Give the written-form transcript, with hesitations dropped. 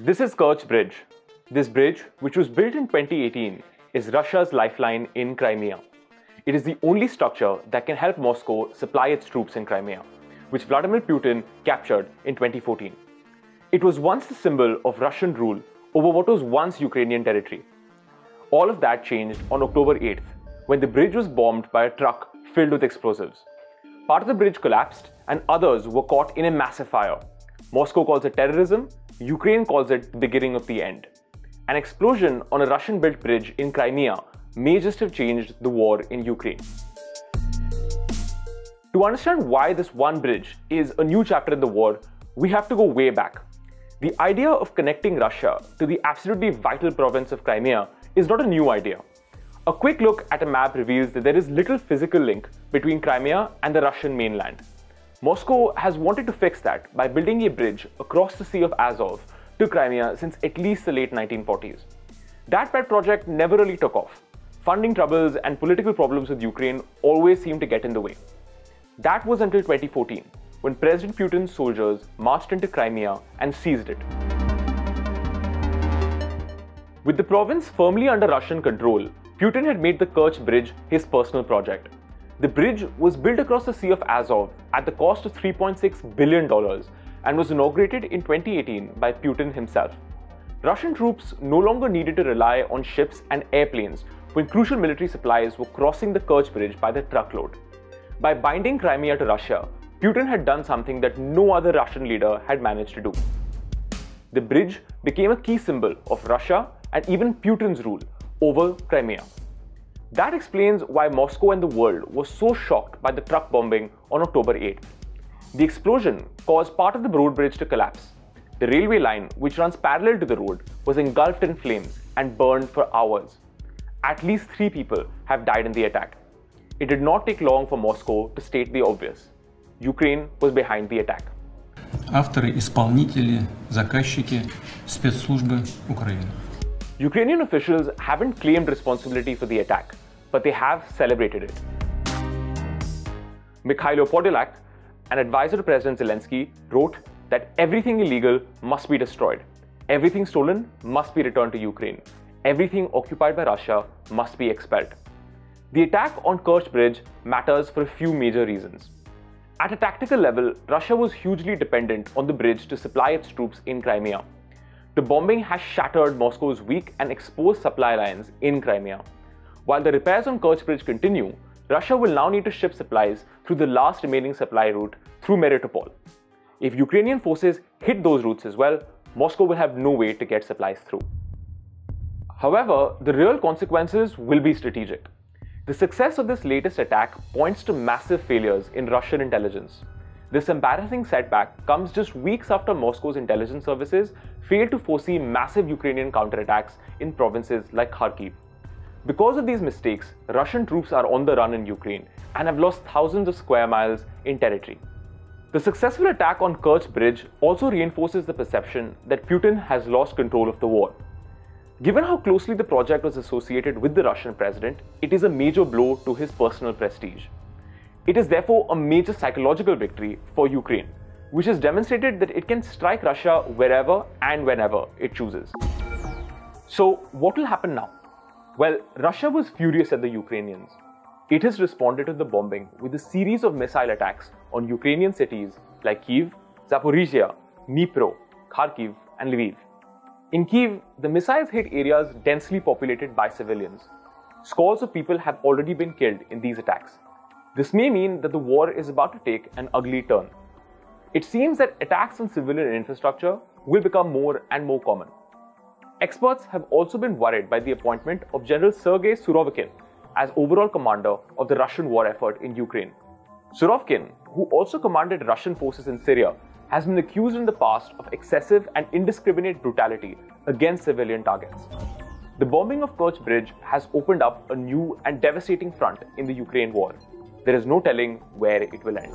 This is Kirch Bridge. This bridge, which was built in 2018, is Russia's lifeline in Crimea. It is the only structure that can help Moscow supply its troops in Crimea, which Vladimir Putin captured in 2014. It was once the symbol of Russian rule over what was once Ukrainian territory. All of that changed on October 8th, when the bridge was bombed by a truck filled with explosives. Part of the bridge collapsed and others were caught in a massive fire. Moscow calls it terrorism, Ukraine calls it the beginning of the end. An explosion on a Russian-built bridge in Crimea may just have changed the war in Ukraine. To understand why this one bridge is a new chapter in the war, we have to go way back. The idea of connecting Russia to the absolutely vital province of Crimea is not a new idea. A quick look at a map reveals that there is little physical link between Crimea and the Russian mainland. Moscow has wanted to fix that by building a bridge across the Sea of Azov to Crimea since at least the late 1940s. That pet project never really took off. Funding troubles and political problems with Ukraine always seemed to get in the way. That was until 2014, when President Putin's soldiers marched into Crimea and seized it. With the province firmly under Russian control, Putin had made the Kerch Bridge his personal project. The bridge was built across the Sea of Azov at the cost of $3.6 billion and was inaugurated in 2018 by Putin himself. Russian troops no longer needed to rely on ships and airplanes when crucial military supplies were crossing the Kirch Bridge by the truckload. By binding Crimea to Russia, Putin had done something that no other Russian leader had managed to do. The bridge became a key symbol of Russia and even Putin's rule over Crimea. That explains why Moscow and the world was so shocked by the truck bombing on October 8th. The explosion caused part of the road bridge to collapse. The railway line, which runs parallel to the road, was engulfed in flames and burned for hours. At least 3 people have died in the attack. It did not take long for Moscow to state the obvious. Ukraine was behind the attack. Авторы, исполнители, заказчики, спецслужбы Украины. Ukrainian officials haven't claimed responsibility for the attack, but they have celebrated it. Mikhailo Podolyak, an advisor to President Zelensky, wrote that everything illegal must be destroyed. Everything stolen must be returned to Ukraine. Everything occupied by Russia must be expelled. The attack on Kirch Bridge matters for a few major reasons. At a tactical level, Russia was hugely dependent on the bridge to supply its troops in Crimea. The bombing has shattered Moscow's weak and exposed supply lines in Crimea. While the repairs on Kerch Bridge continue, Russia will now need to ship supplies through the last remaining supply route through Melitopol. If Ukrainian forces hit those routes as well, Moscow will have no way to get supplies through. However, the real consequences will be strategic. The success of this latest attack points to massive failures in Russian intelligence. This embarrassing setback comes just weeks after Moscow's intelligence services failed to foresee massive Ukrainian counterattacks in provinces like Kharkiv. Because of these mistakes, Russian troops are on the run in Ukraine and have lost thousands of square miles in territory. The successful attack on Kerch Bridge also reinforces the perception that Putin has lost control of the war. Given how closely the project was associated with the Russian president, it is a major blow to his personal prestige. It is therefore a major psychological victory for Ukraine, which has demonstrated that it can strike Russia wherever and whenever it chooses. So, what will happen now? Well, Russia was furious at the Ukrainians. It has responded to the bombing with a series of missile attacks on Ukrainian cities like Kyiv, Zaporizhia, Dnipro, Kharkiv, and Lviv. In Kyiv, the missiles hit areas densely populated by civilians. Scores of people have already been killed in these attacks. This may mean that the war is about to take an ugly turn. It seems that attacks on civilian infrastructure will become more and more common. Experts have also been worried by the appointment of General Sergei Surovikin as overall commander of the Russian war effort in Ukraine. Surovikin, who also commanded Russian forces in Syria, has been accused in the past of excessive and indiscriminate brutality against civilian targets. The bombing of Kirch Bridge has opened up a new and devastating front in the Ukraine war. There is no telling where it will end.